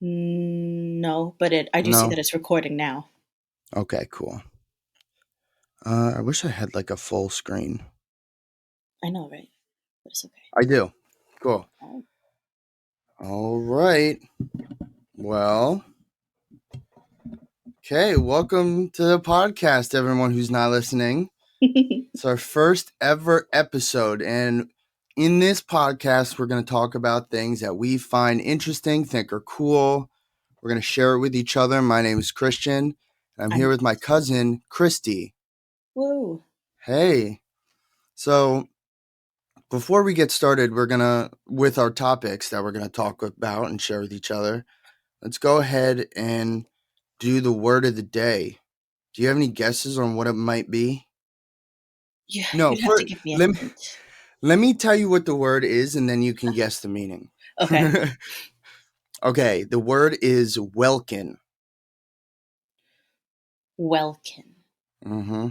No, but I do see No? that it's recording now. Okay, cool. I wish I had like a full screen. I know, right? But it's okay. I do. Cool. Oh. All right. Well, okay. Welcome to the podcast, everyone who's not listening. It's our first ever episode. And in this podcast, we're going to talk about things that we find interesting, think are cool. We're going to share it with each other. My name is Christian. And I'm I'm here with my cousin, Christy. Whoa. Hey. So before we get started, with our topics that we're going to talk about and share with each other, let's go ahead and do the word of the day. Do you have any guesses on what it might be? Yeah, No, you'd have to give me a let me, hint. let me tell you what the word is and then you can guess the meaning. Okay. Okay, the word is welkin. Welkin. Mm-hmm.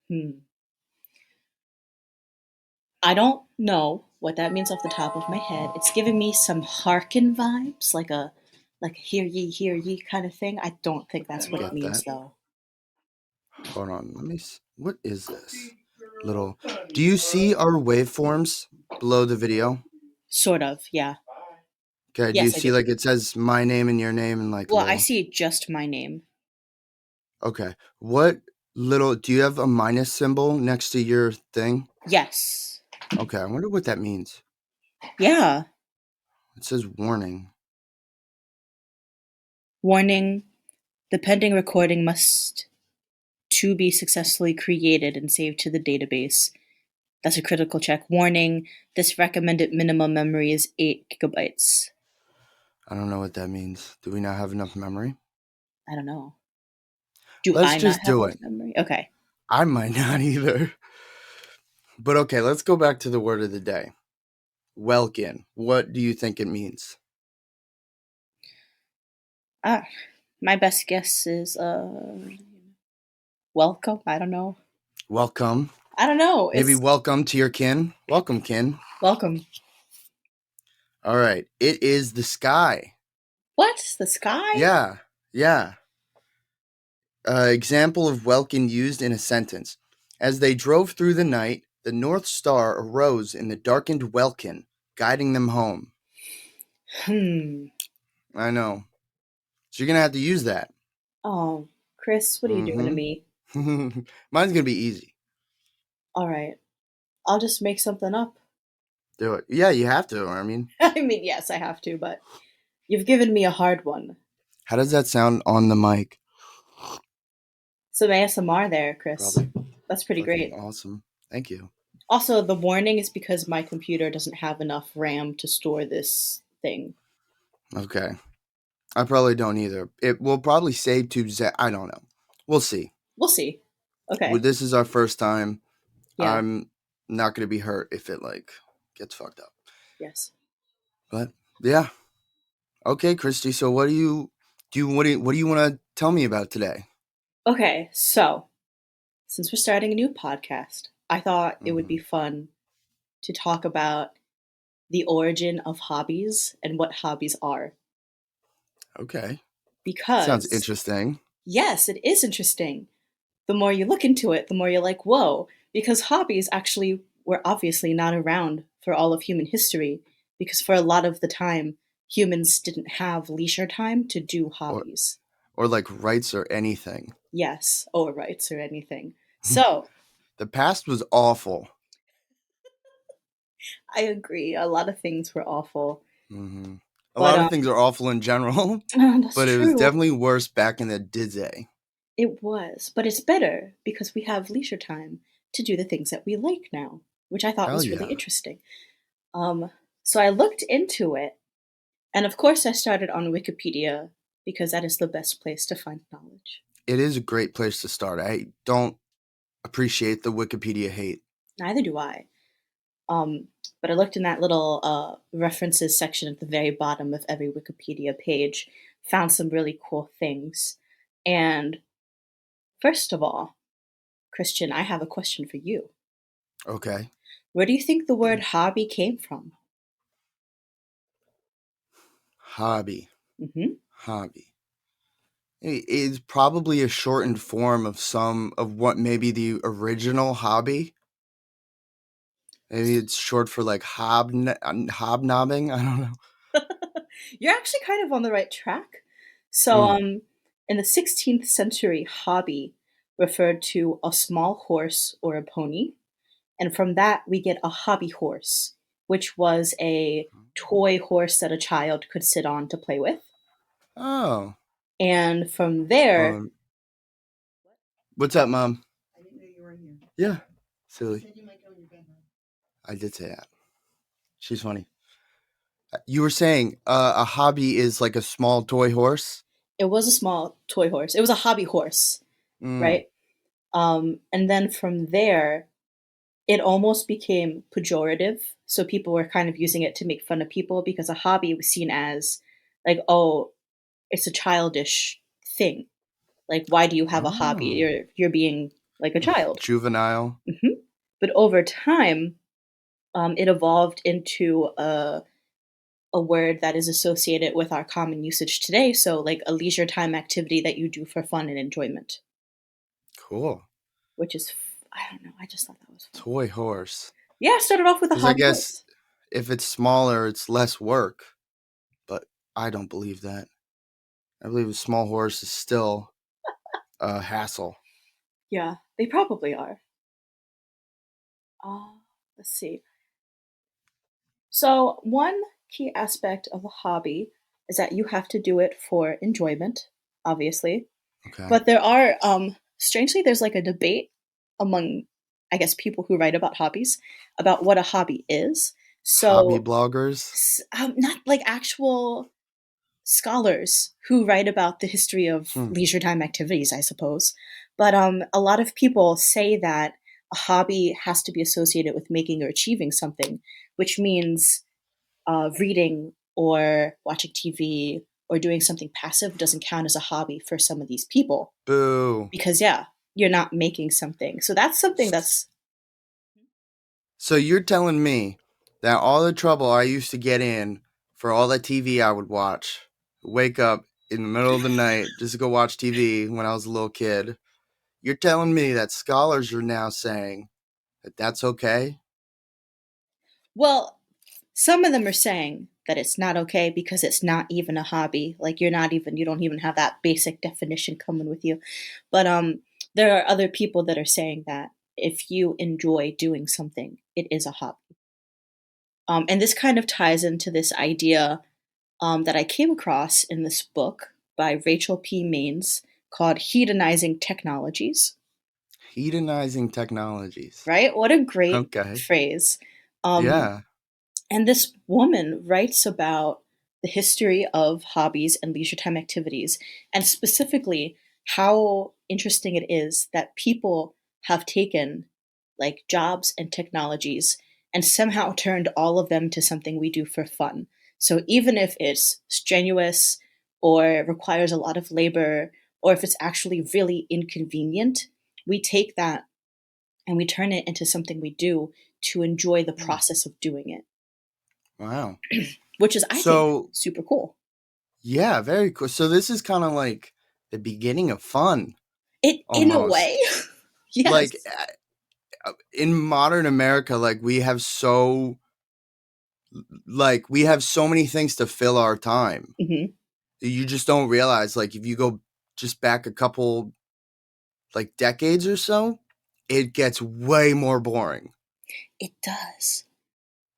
Hmm. I don't know what that means off the top of my head. It's giving me some Harkin vibes, like hear ye kind of thing. I don't think that's I what it get means that. though. Hold on, what is this? Little, do you see our waveforms below the video? Sort of, yeah. Okay, do you Yes, I see do. like it says my name and your name and like a Well, I little. see just my name. Okay. Do you have a minus symbol next to your thing? Yes. Okay, I wonder what that means. Yeah. It says warning. Warning, the pending recording must to be successfully created and saved to the database. That's a critical check. Warning, this recommended minimum memory is 8 gigabytes. I don't know what that means. Do we not have enough memory? I don't know. Do Let's I not just have do enough it. memory? Okay. I might not either. But okay, let's go back to the word of the day. Welkin. What do you think it means? Ah, my best guess is welcome. I don't know. Welcome. I don't know. Maybe It's welcome to your kin. Welcome, kin. welcome. All right. It is the sky. What? The sky? Yeah. Yeah. Example of welkin used in a sentence. As they drove through the night, the North Star arose in the darkened welkin, guiding them home. Hmm. I know. So you're going to have to use that. Oh, Chris, what are you doing to Mm-hmm. me? Mine's going to be easy. All right. I'll just make something up. Do it. Yeah, you have to. I mean, I mean, yes, I have to, but you've given me a hard one. how does that sound on the mic? Some ASMR there, Chris. Probably That's pretty fucking great. awesome. Thank you. Also, the warning is because my computer doesn't have enough RAM to store this thing. Okay. I probably don't either. It will probably save to I don't know. We'll see. We'll see. Well, Okay. this is our first time. Yeah. I'm not going to be hurt if it like gets fucked up. Yes. But yeah. Okay, Christy. So what do you want to tell me about today? Okay, so since we're starting a new podcast, I thought it would Hmm. be fun to talk about the origin of hobbies and what hobbies are. Okay. Sounds Because, interesting. yes, it is interesting. The more you look into it, the more you're like, whoa, because hobbies actually were obviously not around for all of human history, because for a lot of the time, humans didn't have leisure time to do Or hobbies. or like rights or anything. Yes, or rights or anything. So, The past was awful. I agree, a lot of things were awful. Hmm. A But lot of things are awful in general, that's but it was true. definitely worse back in the day. It was, but it's better because we have leisure time to do the things that we like now, which I thought Hell was really yeah. interesting. Um, so I looked into it, and of course I started on Wikipedia because that is the best place to find knowledge. It is a great place to start. I don't appreciate the Wikipedia hate. Neither do I. Um, but I looked in that little references section at the very bottom of every Wikipedia page, found some really cool things. And first of all, Christian, I have a question for you. Okay. Where do you think the word hobby came from? Hobby. Hmm. Hobby. It's probably a shortened form of some of what maybe the original hobby. Maybe it's short for like hobnobbing. I don't know. You're actually kind of on the right track. So, Mm. in the 16th century, hobby referred to a small horse or a pony. And from that, we get a hobby horse, which was a toy horse that a child could sit on to play with. Oh. And from there, Um, what's up, Mom? Yeah. Silly. I did say that. She's funny. You were saying a hobby is like a small toy horse? it was a small toy horse. It was a hobby horse, Mm. right? And then from there, it almost became pejorative. So people were kind of using it to make fun of people because a hobby was seen as like, oh, it's a childish thing. Like, why do you have a hobby? Oh. You're being like a child. Juvenile. Hmm. But over time, it evolved into a word that is associated with our common usage today. So, like a leisure time activity that you do for fun and enjoyment, Cool. which is, I don't know, I just thought that was fun. Toy horse. Yeah, I started off with a Because I hobby guess horse. if it's smaller, it's less work. But I don't believe that. I believe a small horse is still a hassle. Yeah, they probably are. Uh, let's see. So, one key aspect of a hobby is that you have to do it for enjoyment, obviously. Okay. But there are, strangely, there's like a debate among, I guess, people who write about hobbies about what a hobby is. Hobby So, bloggers. not like actual scholars who write about the history of Hmm. leisure time activities, I suppose. But a lot of people say that a hobby has to be associated with making or achieving something, which means reading or watching TV or doing something passive doesn't count as a hobby for some of these people Boo. because, yeah, you're not making something. So that's something that's. So you're telling me that all the trouble I used to get in for all the TV I would watch, wake up in the middle of the night just to go watch TV when I was a little kid, you're telling me that scholars are now saying that that's okay? Well, some of them are saying that it's not okay because it's not even a hobby. Like you don't even have that basic definition coming with you. But there are other people that are saying that if you enjoy doing something, it is a hobby. And this kind of ties into this idea that I came across in this book by Rachel P. Maines called Hedonizing Technologies, Hedonizing technologies. right? What a great Okay. phrase. Um, Yeah. And this woman writes about the history of hobbies and leisure time activities, and specifically how interesting it is that people have taken like jobs and technologies and somehow turned all of them to something we do for fun. So even if it's strenuous or requires a lot of labor, or if it's actually really inconvenient, we take that and we turn it into something we do to enjoy the Hmm. process of doing it, Wow. which is, I think, So, super cool. yeah, very cool. So this is kind of like the beginning of fun It in a way, almost. Like yes. in modern America, we have so many things to fill our time. Hmm. You just don't realize, like, if you go just back a couple like decades or so, it gets way more boring. It does.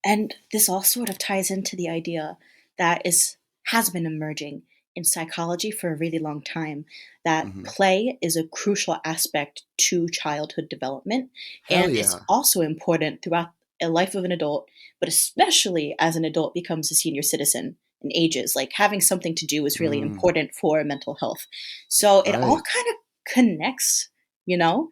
And this all sort of ties into the idea that is has been emerging in psychology for a really long time that Hmm. play is a crucial aspect to childhood development Hell and is yeah. also important throughout a life of an adult, but especially as an adult becomes a senior citizen and ages. Like having something to do is really Mm, important for mental health. So it all right. kind of connects, you know?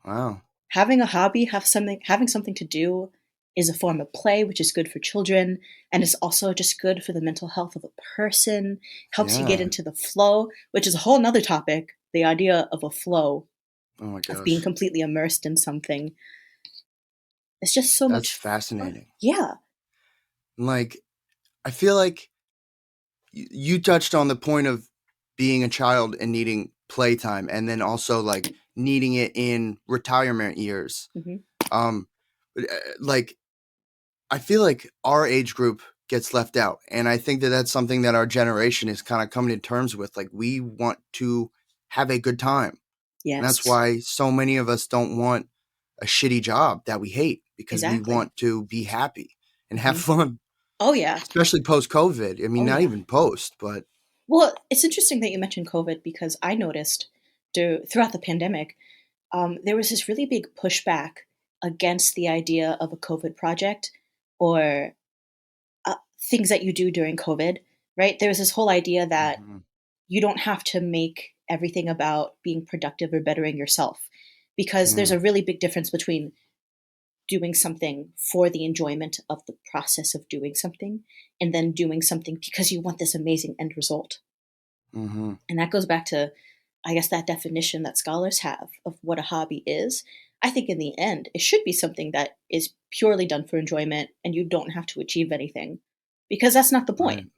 Wow. Having a hobby, having something to do is a form of play, which is good for children, and it's also just good for the mental health of a person, helps you get Yeah. into the flow, which is a whole nother topic, the idea of a flow, Oh my of being gosh. completely immersed in something. It's just so That's much fun. fascinating. Yeah. Like, I feel like you touched on the point of being a child and needing playtime, and then also like needing it in retirement years. Hmm. Um, like I feel like our age group gets left out, and I think that that's something that our generation is kind of coming to terms with. Like we want to have a good time, and that's Yes, why so many of us don't want a shitty job that we hate because we exactly. want to be happy and have Hmm. fun, Oh yeah. especially post COVID. I mean, Oh not yeah. even post, but Well, it's interesting that you mentioned COVID because I noticed throughout the pandemic, there was this really big pushback against the idea of a COVID project or things that you do during COVID, right? There was this whole idea that mhm, you don't have to make everything about being productive or bettering yourself because there's yeah, a really big difference between doing something for the enjoyment of the process of doing something and then doing something because you want this amazing end result. mhm, And that goes back to, I guess, that definition that scholars have of what a hobby is. I think in the end, it should be something that is purely done for enjoyment and you don't have to achieve anything because that's not the point. right,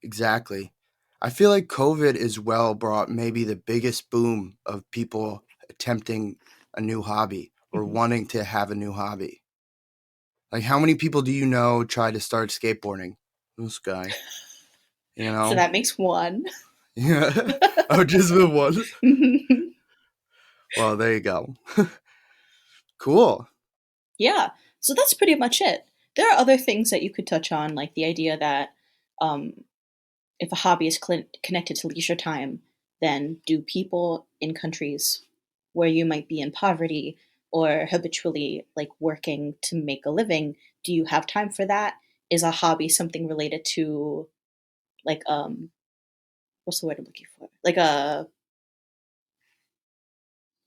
exactly. I feel like COVID as well brought maybe the biggest boom of people attempting a new hobby or Mhm. wanting to have a new hobby. Like, how many people do you know try to start skateboarding? This guy, you So know? that makes one. Yeah. Oh, just the one? Mhm. Well, there you go. Cool. Yeah. So that's pretty much it. There are other things that you could touch on, like the idea that um, if a hobby is connected to leisure time, then do people in countries where you might be in poverty or habitually like working to make a living, do you have time for that? Is a hobby something related to like what's the word I'm looking for? Like a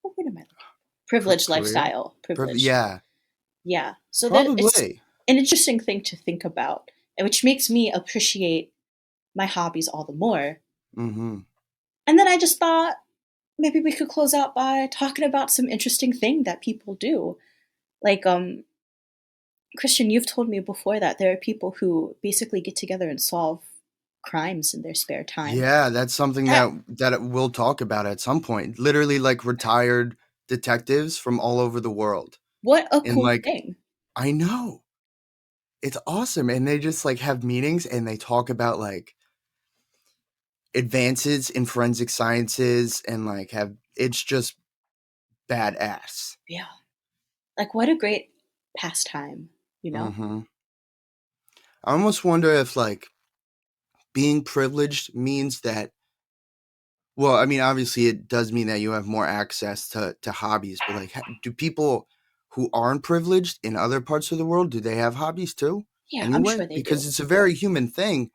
what word am I looking for? Privileged Career? lifestyle. Privileged. Yeah, Yeah. So that it's probably. an interesting thing to think about, and which makes me appreciate my hobbies all the more. Mhm. And then I just thought maybe we could close out by talking about some interesting thing that people do. Like Christian, you've told me before that there are people who basically get together and solve crimes in their spare time. Yeah, that's something That that we'll talk about at some point. Literally, like, retired detectives from all over the world, what a and, cool like thing. I know. It's awesome, and they just, like, have meetings, and they talk about, like, advances in forensic sciences and, like, have it's just badass. Yeah. Like what a great pastime, you know? Mhm. I almost wonder if, like, being privileged means that well, I mean, obviously, it does mean that you have more access to hobbies, but, like, do people who aren't privileged in other parts of the world, do they have hobbies too, Yeah, I'm anyway? sure they Because do. it's a very human thing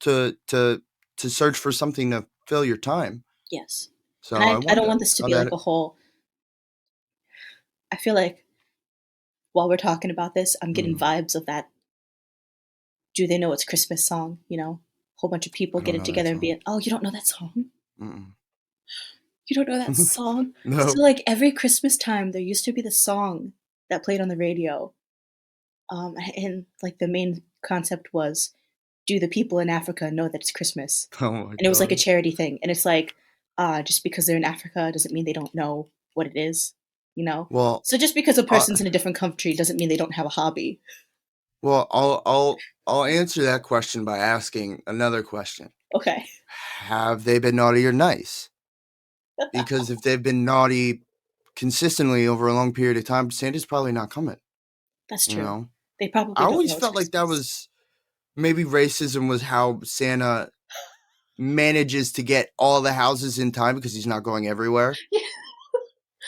to to to search for something to fill your time. Yes. And So I I don't wonder want this to how be like that a whole I feel like while we're talking about this, I'm getting mm, vibes of that "Do They Know It's Christmas" song, you know? A whole bunch of people I don't getting know that together and song. being, "Oh, you don't know that song? Mm-mm. You don't know that song?" So, No. like, every Christmas time, there used to be the song that played on the radio, and, like, the main concept was, "Do the people in Africa know that it's Christmas?" Oh my And it was like a god. charity thing, and it's like, just because they're in Africa doesn't mean they don't know what it is, you know? Well, So just because a uh, person's in a different country doesn't mean they don't have a hobby. I'll answer that question by asking another question. Okay. Have they been naughty or nice? Because if they've been naughty consistently over a long period of time, Santa's probably not coming, That's you true. know? They I probably don't always know it's felt like that Christmas. was maybe racism was how Santa manages to get all the houses in time because he's not going everywhere.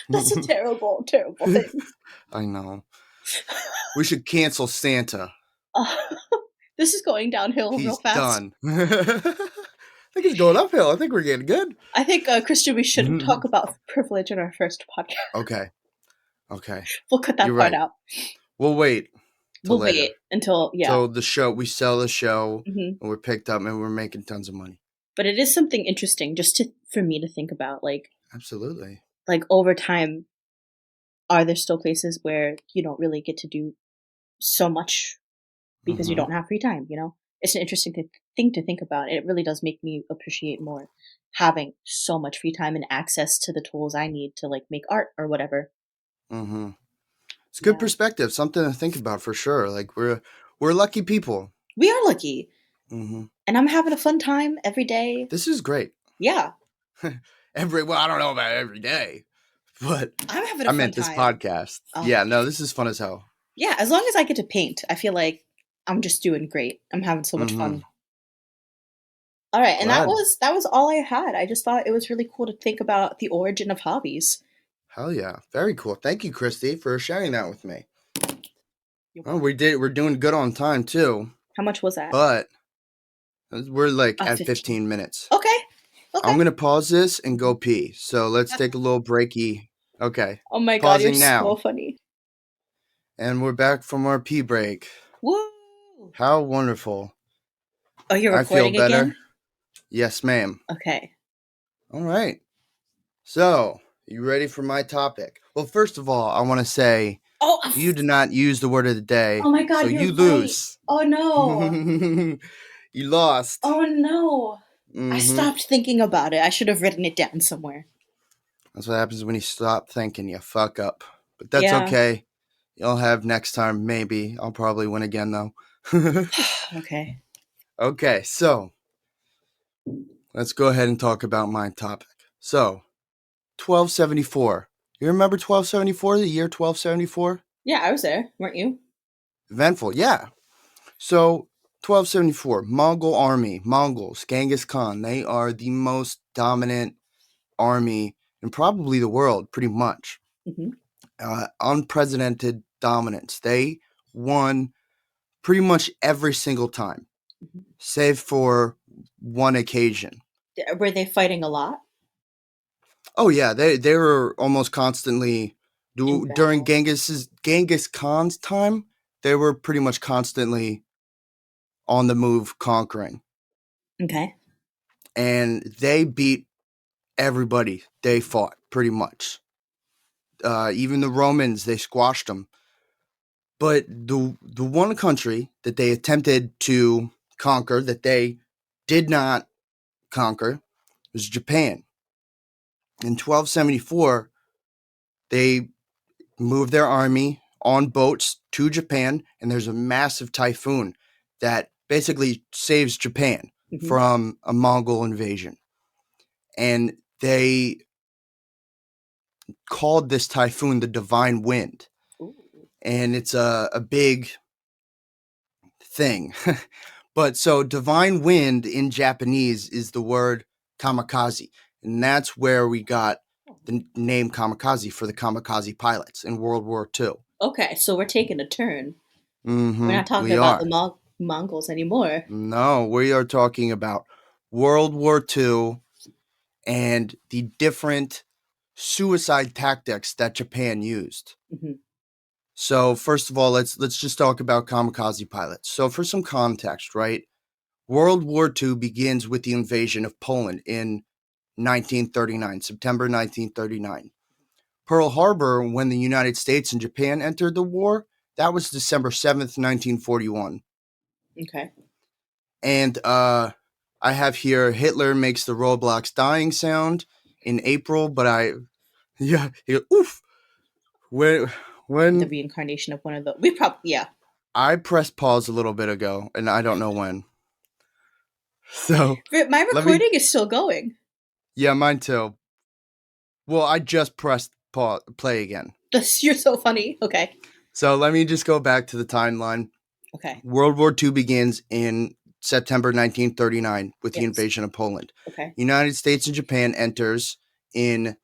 That's a terrible, terrible thing. I know. We should cancel Santa. Uh, this is going downhill real He's fast. done. I think it's going uphill. I think we're getting good. I think, Christian, we shouldn't talk about privilege in our first podcast. Okay. Okay. We'll cut that You're part right. out. We'll wait till We'll later. wait until, yeah. So the show, we sell the show, Hmm. and we're picked up, and we're making tons of money. But it is something interesting just to for me to think about. Absolutely. Like over time, are there still places where you don't really get to do so much because you Mm-hmm. don't have free time? You know, it's an interesting thing to think about. It really does make me appreciate more having so much free time and access to the tools I need to like make art or whatever. Mm-hmm. It's good Yeah. perspective, something to think about for sure. Like we're lucky people. We are lucky. Mm-hmm. And I'm having a fun time every day. This is great. Yeah. Well, I don't know about every day, but I'm having a I fun meant this time. podcast. Oh, Yeah, no, this is fun as hell. yeah. As long as I get to paint, I feel like I'm just doing great. I'm having so much Mm-hmm. fun. All right, and that Glad. was all I had. I just thought it was really cool to think about the origin of hobbies. Hell yeah. Very cool. Thank you, Christy, for sharing that with me. You're Well, welcome. we're doing good on time too, How much was that? but we're like at 15. 15 minutes. Okay. Okay. I'm going to pause this and Mhm. go pee. So let's take a little breaky. Okay. Oh my god, you're Pausing so now. funny. And we're back from our pee break. Woo! How wonderful. Oh, you're I feel recording better. again? Yes, ma'am. Okay. All right. So, you ready for my topic? Well, first of all, I want to say Oh, you did not use the word of the oh day, my so god, you you're right. lose. Oh no. You lost. Oh no. I Mm-hmm. stopped thinking about it. I should have written it down somewhere. That's what happens when you stop thinking. You fuck up. But that's Yeah. okay. You'll have next time, maybe. I'll probably win again, though. Okay. Okay, so let's go ahead and talk about my topic. So, 1274. You remember 1274, the year 1274? Yeah, I was there, weren't you? Eventful, yeah. So, 1274, Mongol army, Mongols, Genghis Khan, they are the most dominant army in probably the world, pretty much. Hmm. Unprecedented dominance. They won pretty much every single time, save for one occasion. Were they fighting a lot Oh yeah, they were almost constantly in during battle? Genghis Khan's time. They were pretty much constantly on the move, conquering, Okay. and they beat everybody they fought pretty much. Even the Romans, they squashed them. But the one country that they attempted to conquer that they did not conquer was Japan. In 1274, they moved their army on boats to Japan, and there's a massive typhoon that basically saves Japan Hmm. from a Mongol invasion. And they called this typhoon the Divine Wind. Ooh. And it's a big thing. But so divine wind in Japanese is the word kamikaze. And that's where we got the name kamikaze for the kamikaze pilots in World War II. Okay, so we're taking a turn. We're Mm-hmm. not talking We about the are. Mongols anymore. No, we are talking about World War II and the different suicide tactics that Japan used. Hmm. So first of all, let's just talk about kamikaze pilots. So for some context, right? World War II begins with the invasion of Poland in 1939, September 1939. Pearl Harbor, when the United States and Japan entered the war, that was December 7th, 1941. Okay. And I have here Hitler makes the Roblox dying sound in April, but yeah, he goes, oof. When, The when reincarnation of one of the. We probably, yeah. I pressed pause a little bit ago, and I don't know when. So My let me, recording is still going. yeah, mine too. Well, I just pressed pause, play again. You're so funny. Okay. So let me just go back to the timeline. Okay. World War II begins in September 1939 with the Yes. invasion of Poland. Okay. United States and Japan enters in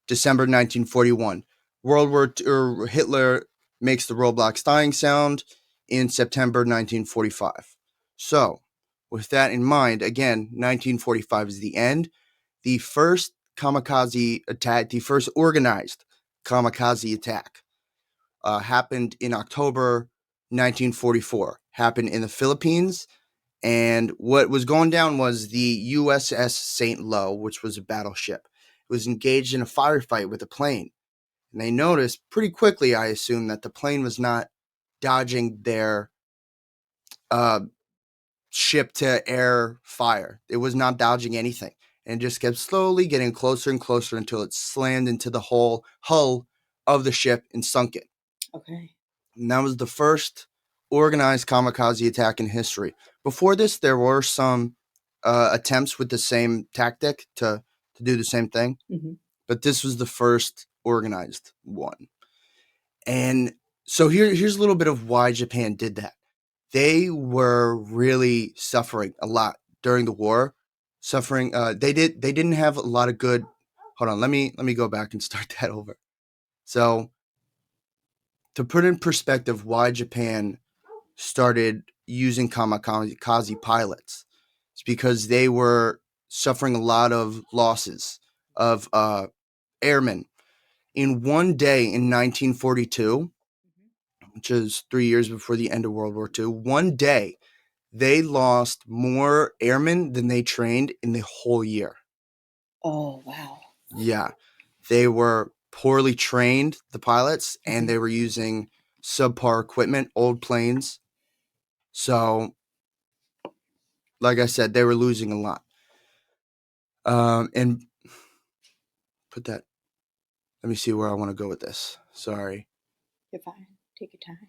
December 1941. World War II, or Hitler makes the Roblox dying sound in September 1945. So, with that in mind, again, 1945 is the end. The first kamikaze attack, the first organized kamikaze attack, happened in October 1944. Happened in the Philippines, and what was going down was the USS St. Lo, which was a battleship. It was engaged in a firefight with a plane, and they noticed pretty quickly, I assume, that the plane was not dodging their uh, ship to air fire. It was not dodging anything, and just kept slowly getting closer and closer until it slammed into the whole hull of the ship and sunk it. Okay. And that was the first organized kamikaze attack in history. Before this, there were some attempts with the same tactic to do the same thing, Mm-hmm. but this was the first organized one. And so here's a little bit of why Japan did that. They were really suffering a lot during the war. Suffering. They didn't have a lot of good. Hold on. Let me go back and start that over. So to put in perspective, why Japan started using kamikaze pilots, it's because they were suffering a lot of losses of airmen. In one day in 1942, which is 3 years before the end of World War II, one day they lost more airmen than they trained in the whole year. Oh, wow. Yeah. They were poorly trained, the pilots, and Mm-hmm. they were using subpar equipment, old planes. So, like I said, they were losing a lot. And put that, let me see where I want to go with this. Sorry. You're fine. Take your time.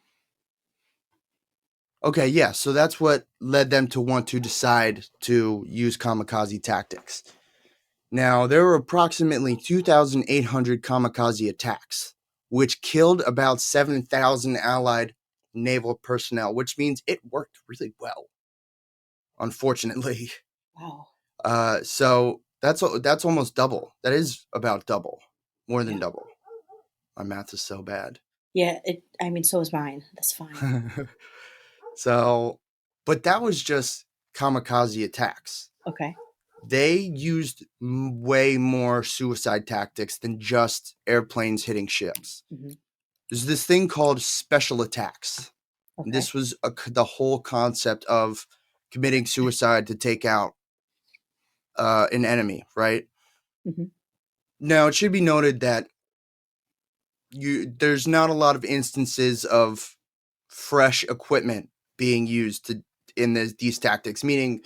Okay, yeah, so that's what led them to want to decide to use kamikaze tactics. Now, there were approximately 2,800 kamikaze attacks, which killed about 7,000 Allied naval personnel, which means it worked really well, unfortunately. Wow. So that's almost double. That is about double, more than Yeah. double. My math is so bad. Yeah. I mean, so is mine. That's fine. So, but that was just kamikaze attacks. Okay. They used way more suicide tactics than just airplanes hitting ships. Mm-hmm. There's this thing called special attacks. Okay. This was the whole concept of committing suicide to take out an enemy, right? Mm-hmm. Now, it should be noted that there's not a lot of instances of fresh equipment being used in these tactics, meaning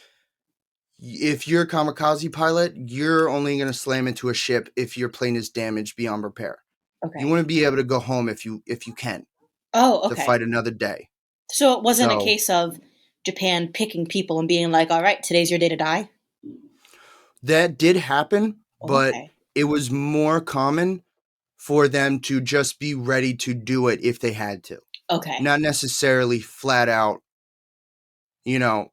if you're a kamikaze pilot, you're only going to slam into a ship if your plane is damaged beyond repair. You Okay. want to be able to go home if you can Oh, to okay. fight another day. So it wasn't a So case of Japan picking people and being like, all right, today's your day to die? that did happen, Oh, but okay. it was more common for them to just be ready to do it if they had to. Okay. Not necessarily flat out, you know,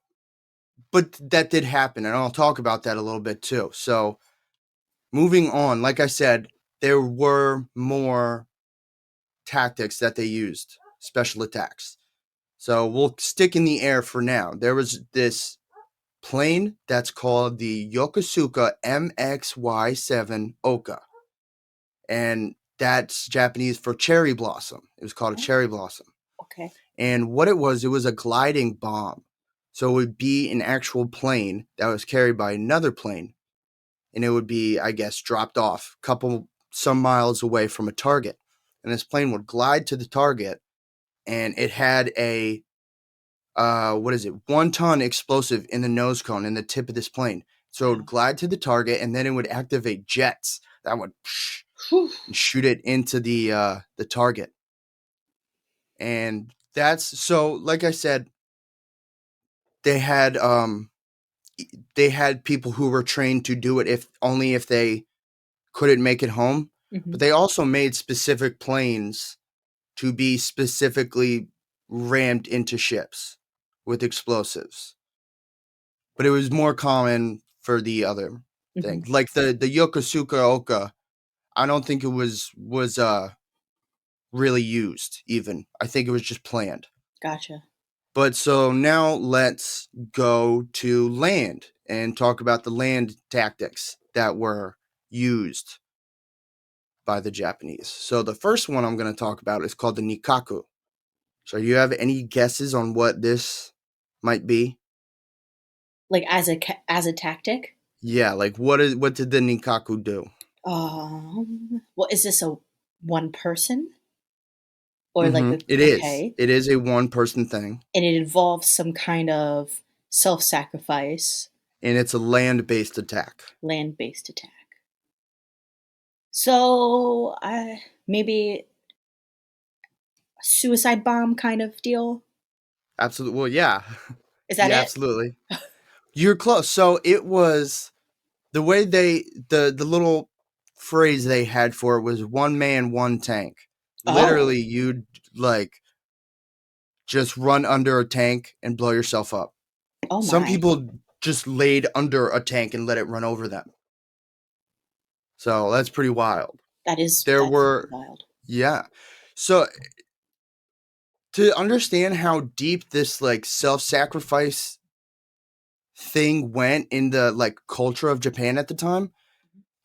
but that did happen. And I'll talk about that a little bit too. So moving on, like I said, there were more tactics that they used, special attacks. So we'll stick in the air for now. There was this plane that's called the Yokosuka MXY-7 Oka, and that's Japanese for cherry blossom. It was called a Oh, cherry blossom. okay. And what it was a gliding bomb. So it would be an actual plane that was carried by another plane, and it would be, I guess, dropped off some miles away from a target. And this plane would glide to the target, and it had a what is it, 1 ton explosive in the nose cone in the tip of this plane. So it would Wow. glide to the target, and then it would activate jets that would Whew. and shoot it into the target. And that's so, like I said, they had um they had people who were trained to do it if only if they couldn't make it home. Mm-hmm. But they also made specific planes to be specifically rammed into ships with explosives. But it was more common for the other Mm-hmm. thing. Like the Yokosuka Oka, I don't think it was really used even. I think it was just planned. Gotcha. But so now let's go to land and talk about the land tactics that were used by the Japanese. So the first one I'm going to talk about is called the Nikaku. So you have any guesses on what this might be? Like as a tactic? Yeah, like what did the Nikaku do? Well, is this a one person or like a It is. okay? It is a one person thing. And it involves some kind of Self-sacrifice, and it's a land-based attack. land-based attack. So, maybe a suicide bomb kind of deal? Absolutely. Well, yeah. Is that Yeah, it? absolutely. You're close. So it was the way the little phrase they had for it was one man, one tank. Oh. Literally, you'd like just run under a tank and blow yourself up. Oh Some my. people just laid under a tank and let it run over them. So that's pretty wild. There That's pretty were, wild. yeah. So to understand how deep this like self-sacrifice thing went in the like culture of Japan at the time,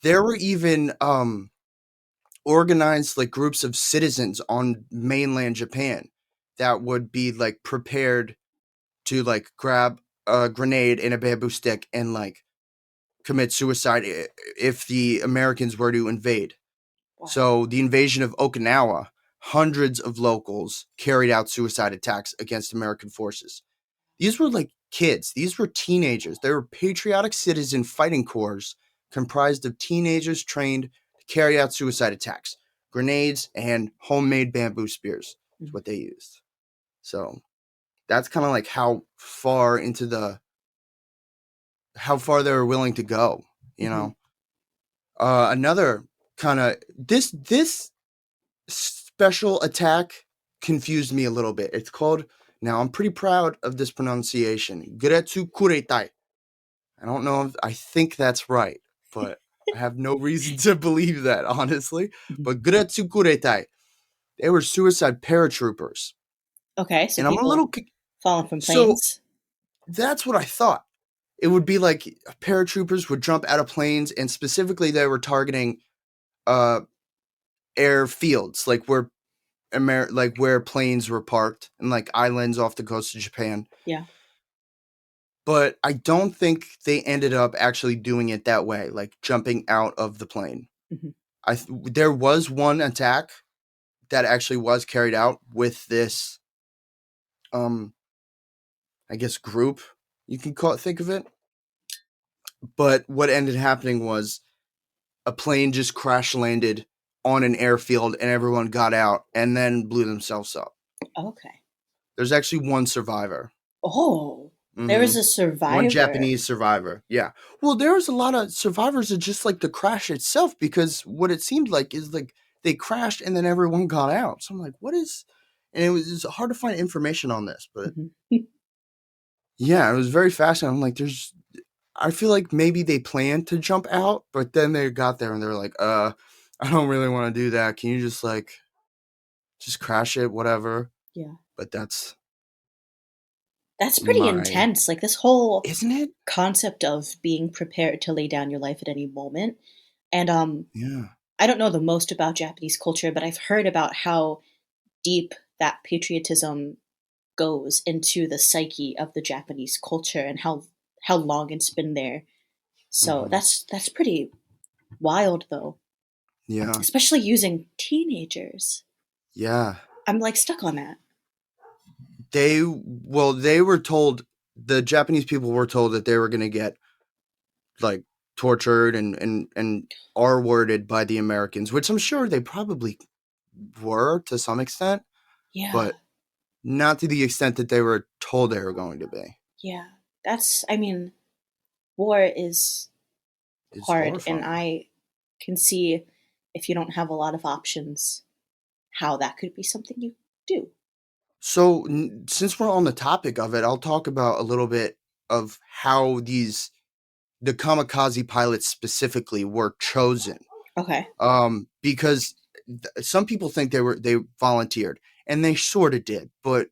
there were even organized like groups of citizens on mainland Japan that would be like prepared to like grab a grenade and a bamboo stick and like commit suicide if the Americans were to invade. Wow. So the invasion of Okinawa, hundreds of locals carried out suicide attacks against American forces. These were like kids. These were teenagers. They were patriotic citizen fighting corps comprised of teenagers trained to carry out suicide attacks. Grenades and homemade bamboo spears is Mhm. what they used. So that's kind of like how far they were willing to go, you Mhm. know. Another kind of this special attack confused me a little bit. It's called, now I'm pretty proud of this pronunciation, Geretsu Kuretai. I don't know if I think that's right, but I have no reason to believe that, honestly. Mhm. But Geretsu Kuretai, they were suicide paratroopers. Okay, so And I'm a people little, falling from so planes. that's what I thought. It would be like paratroopers would jump out of planes, and specifically they were targeting uh, airfields, like where planes were parked and like islands off the coast of Japan. Yeah. But I don't think they ended up actually doing it that way, like jumping out of the plane. Mhm. There was one attack that actually was carried out with this, um, I guess group you can think of it. But what ended happening was a plane just crash landed on an airfield and everyone got out and then blew themselves up. Okay. There's actually one survivor. Oh, there Hmm. was a One survivor. Japanese survivor. Yeah. Well, there was a lot of survivors of just like the crash itself, because what it seemed like is like they crashed and then everyone got out. So I'm like, what is? And it's hard to find information on this, but Mhm. yeah, it was very fascinating. I'm like, I feel like maybe they planned to jump out, but then they got there and they're like, I don't really want to do that. Can you just like, just crash it, whatever? Yeah. But that's That's pretty my, intense. Like this whole isn't it? concept of being prepared to lay down your life at any moment. And Yeah. I don't know the most about Japanese culture, but I've heard about how deep that patriotism goes into the psyche of the Japanese culture and how long it's been there. So Hmm. that's pretty wild though, Yeah. especially using teenagers. Yeah. I'm like stuck on that. They were told, the Japanese people were told that they were going to get like tortured and R-worded by the Americans, which I'm sure they probably were to some extent, Yeah, but not to the extent that they were told they were going to be. yeah. I mean, war is It's hard, and horrifying. I can see if you don't have a lot of options, how that could be something you do. So, since we're on the topic of it, I'll talk about a little bit of how the kamikaze pilots specifically were chosen. Okay. Because some people think they volunteered, and they sort of did, but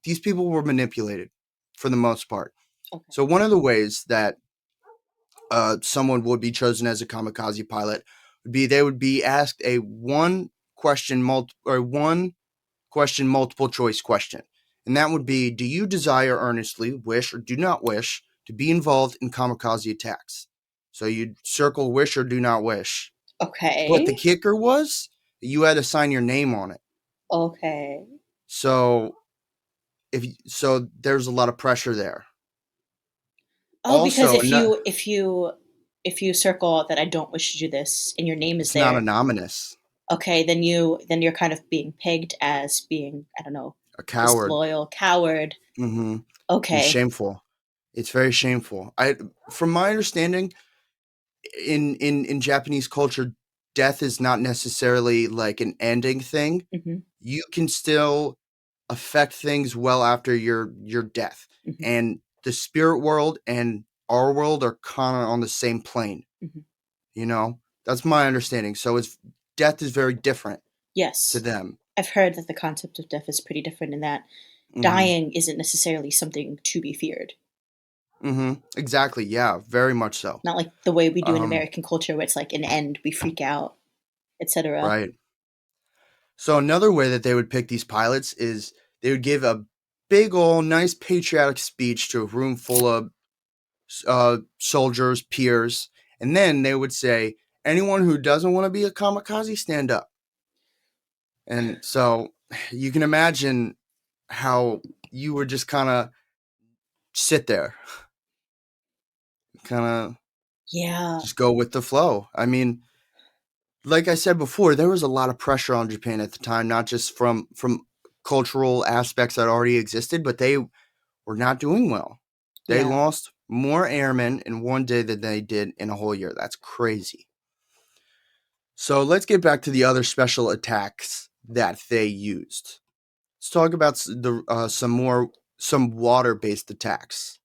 these people were manipulated for the most part. Okay. So one of the ways that someone would be chosen as a kamikaze pilot would be they would be asked a one question multiple choice question, and that would be: do you desire, earnestly wish, or do not wish to be involved in kamikaze attacks? So you'd circle wish or do not wish. But the Okay. kicker was you had to sign your name on it. Okay. So there's a lot of pressure there. Oh, because Also, no, if you circle that I don't wish to do this and your name is it's not there, anonymous. okay, then you're kind of being pegged as being, I don't know, A coward. disloyal, coward. Hmm. And Okay. shameful. It's very shameful. From my understanding, in Japanese culture, death is not necessarily like an ending thing. Hmm. You can still affect things well after your death, Hmm. and the spirit world and our world are kind of on the same plane. Hmm. You know, that's my understanding. So it's death is very different to Yes. them. I've heard that the concept of death is pretty different in that Hmm. dying isn't necessarily something to be feared. Hmm. Exactly. Yeah. Very much so. Not like the way we do in Um. American culture where it's like an end, we freak out, etc. Right. So another way that they would pick these pilots is they would give a big old nice patriotic speech to a room full of soldiers, peers, and then they would say, anyone who doesn't want to be a kamikaze, stand up. And so you can imagine how you would just kind of sit there, kind of Yeah. just go with the flow. I mean, like I said before, there was a lot of pressure on Japan at the time, not just from cultural aspects that already existed, but they were not doing well. They Yeah. lost more airmen in one day than they did in a whole year. That's crazy. So let's get back to the other special attacks that they used. Let's talk about some water-based attacks.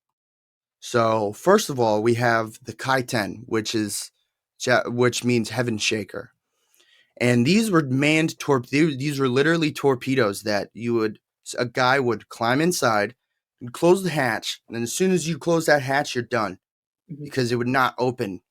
So first of all, we have the kaiten, which means heaven shaker, and these were manned These were literally torpedoes that a guy would climb inside and close the hatch, and then as soon as you close that hatch, you're done Hmm. because it would not open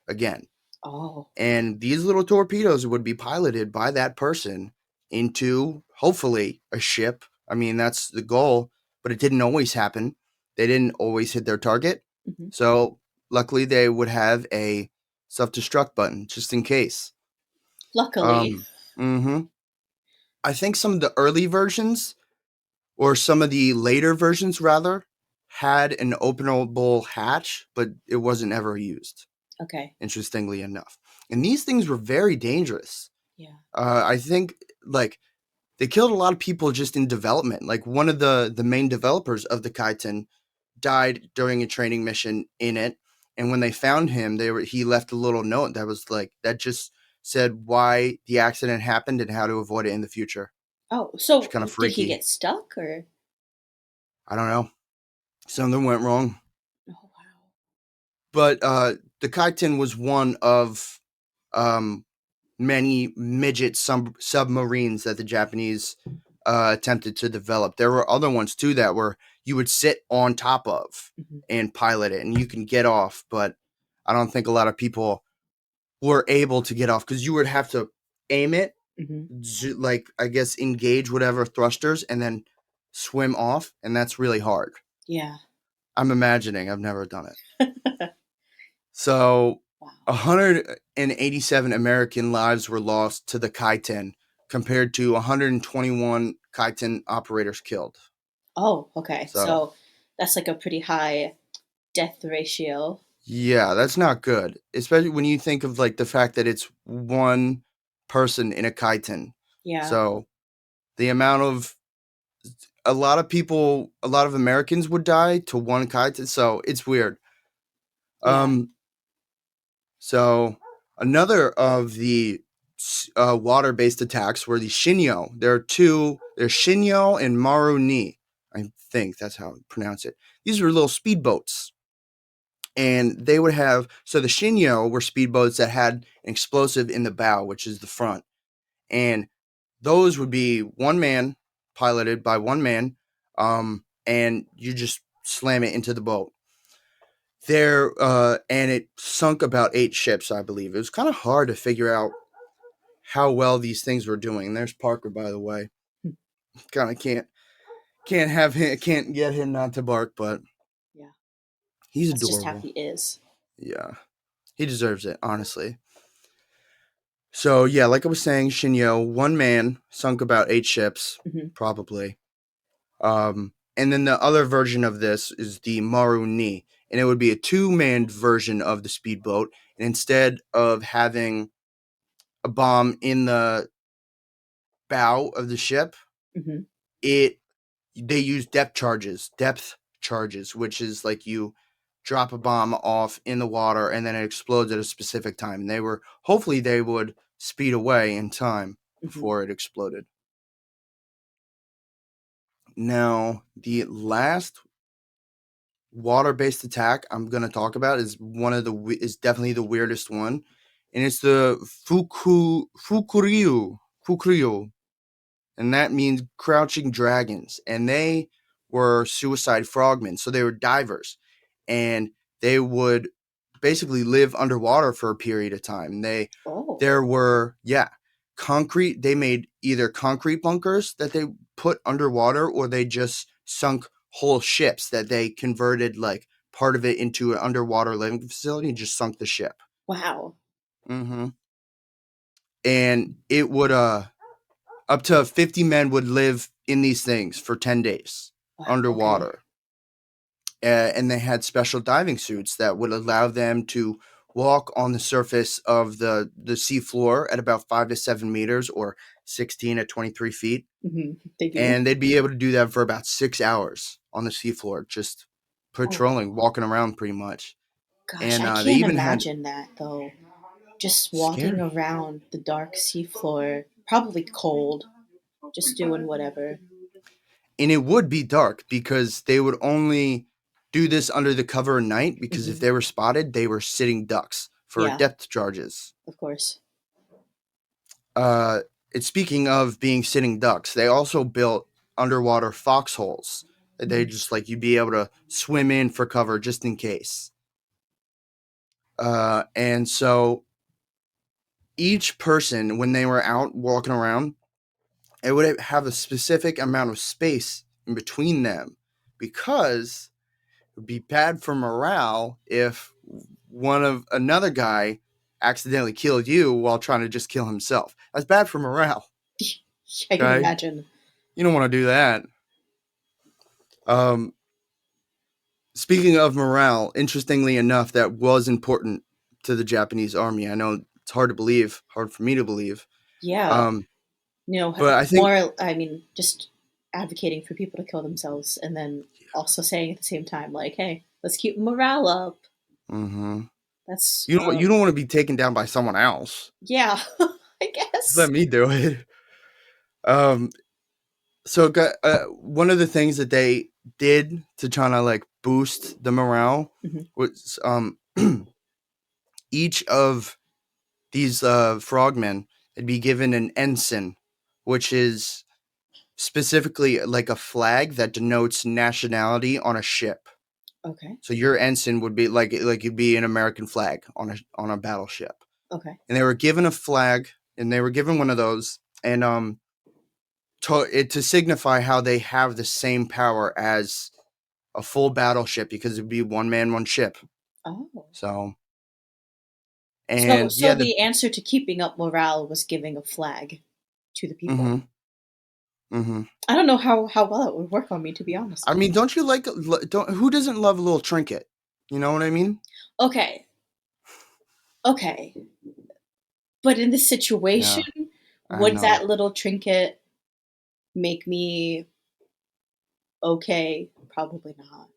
again. Oh. And these little torpedoes would be piloted by that person into hopefully a ship. I mean, that's the goal, but it didn't always happen. They didn't always hit their target. Hmm. So luckily, they would have a self destruct button just in case. Luckily. Um, hmm I think some of the early versions, or some of the later versions rather, had an openable hatch, but it wasn't ever used, Okay. interestingly enough. And these things were very dangerous. Yeah. I think like they killed a lot of people just in development. Like one of the main developers of the Kaiten died during a training mission in it, and when they found him, he left a little note that just said why the accident happened and how to avoid it in the future. Oh, It's so kind of did he freaky. get stuck or? I don't know. Something went wrong, Oh wow. but the Kaiten was one of um, many midget submarines that the Japanese attempted to develop. There were other ones too that were you would sit on top of Hmm. and pilot it, and you can get off. But I don't think a lot of people were able to get off because you would have to aim it, Hmm. like I guess engage whatever thrusters, and then swim off, and that's really hard. Yeah. I'm imagining. I've never done it. So Wow. 187 American lives were lost to the Kaiten compared to 121 Kaiten operators killed. Oh, okay. So, So that's like a pretty high death ratio. yeah, that's not good, especially when you think of like the fact that it's one person in a Kaiten. Yeah. So, the amount of a lot of Americans would die to one Kaiten, so it's weird. Yeah. Um So another of the water-based attacks were the Shinyo. There are two. There's Shinyo and Maru Ni. I think that's how I pronounce it. These were little speedboats, and they would have. So the Shinyo were speedboats that had an explosive in the bow, which is the front, and those would be one man piloted by one man, and you just slam it into the boat there, and it sunk about 8 ships, I believe. It was kind of hard to figure out how well these things were doing. And there's Parker, by the way. Hmm. Kind of can't get him not to bark, but Yeah. he's That's just how adorable. he is. Yeah, he deserves it, honestly. So yeah, like I was saying, Shinyo, one man sunk about 8 ships, Hmm. probably. And then the other version of this is the Maru Ni, and it would be a two-manned version of the speedboat. And instead of having a bomb in the bow of the ship, Hmm. it they use depth charges, which is like you drop a bomb off in the water and then it explodes at a specific time. And hopefully they would speed away in time Hmm. before it exploded. Now, the last water-based attack I'm going to talk about is definitely the weirdest one, and it's the Fukuryu, and that means crouching dragons. And they were suicide frogmen, so they were divers, and they would basically live underwater for a period of time. Oh, There were concrete. They made either concrete bunkers that they put underwater, or they just sunk whole ships that they converted like part of it into an underwater living facility and just sunk the ship. wow. Mm-hmm. And it would up to 50 men would live in these things for 10 days Wow. Okay. underwater. And they had special diving suits that would allow them to walk on the surface of the seafloor at about 5 to 7 meters, or 16 at 23 feet. Hmm. They do. And they'd be able to do that for about 6 hours on the seafloor, just Oh, patrolling, walking around pretty much. gosh, And I they can't even had imagine that though. Just walking scary. around the dark seafloor, probably cold, just doing whatever. And it would be dark because they would only do this under the cover of night, because if Hmm. they were spotted, they were sitting ducks for Yeah, depth charges. of course. Uh, it's speaking of being sitting ducks, they also built underwater foxholes. They Hmm. just like you'd be able to swim in for cover just in case. And so each person, when they were out walking around, it would have a specific amount of space in between them, because it would be bad for morale if one of another guy accidentally killed you while trying to just kill himself. That's bad for morale. I can Okay, imagine. you don't want to do that. Um, Speaking of morale, interestingly enough, that was important to the Japanese army. I know it's hard to believe, hard for me to believe. Yeah, Um, you know, but I think, more. I mean, just advocating for people to kill themselves, and then also saying at the same time, like, "Hey, let's keep morale up." mm-hmm. That's You don't want to be taken down by someone else. yeah, I Just let guess. me do it. Um, one of the things that they did to try to like boost the morale Hmm. was each of these frogmen would be given an ensign, which is specifically like a flag that denotes nationality on a ship. Okay. So your ensign would be like you'd be an American flag on a battleship. Okay. And they were given a flag, and they were given one of those, and to signify how they have the same power as a full battleship, because it'd be one man, one ship. Oh. So, So, and so yeah, the the answer to keeping up morale was giving a flag to the people. mm-hmm, mm-hmm. I don't know how well it would work on me, to be honest. I mean, don't you like don't who doesn't love a little trinket? You know what I mean? Okay, okay, but in this situation, Yeah, I would know. that little trinket make me okay? Probably not.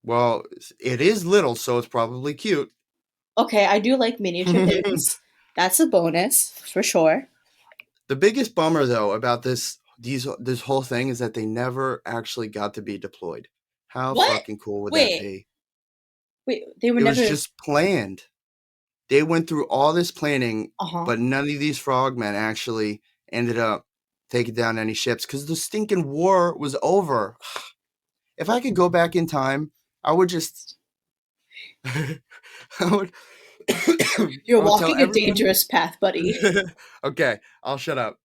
Well, it is little, so it's probably cute. Okay, I do like miniature The things. That's a bonus for sure. biggest bummer though about this whole thing is that they never actually got to be deployed. How What? fucking cool would that Wait, be? wait. They were It was never. just planned. They went through all this planning, Uh huh. but none of these frogmen actually ended up taking down any ships because the stinking war was over. If I could go back in time, I would just I would You're I would tell walking a everyone. dangerous path, buddy. Okay, I'll shut up.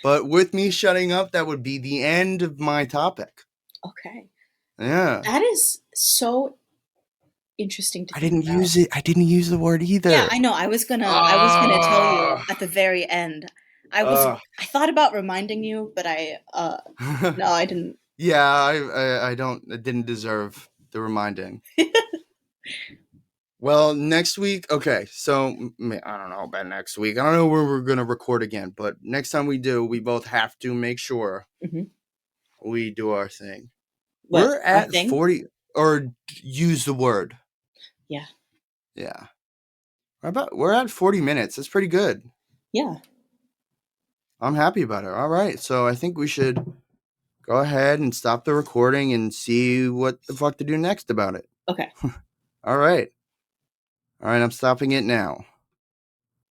But with me shutting up, that would be the end of my topic. Okay, Yeah. that is so interesting to I think didn't about. use it. I didn't use the word Yeah, either. I know. I was gonna tell you Ah. at the very end. Uh, I thought about reminding you, but I no, I didn't. yeah, I didn't deserve the reminding. Well, next week, okay, so I don't know about next week. I don't know where we're going to record again, but next time we do, we both have to make sure Mhm. we do our thing. What, We're our at thing? 40, or use the word. Yeah. Yeah. We're at 40 minutes. That's pretty good. Yeah. I'm happy about it. All right. So I think we should go ahead and stop the recording and see what the fuck to do next about it. Okay. All right. All right. I'm stopping it now.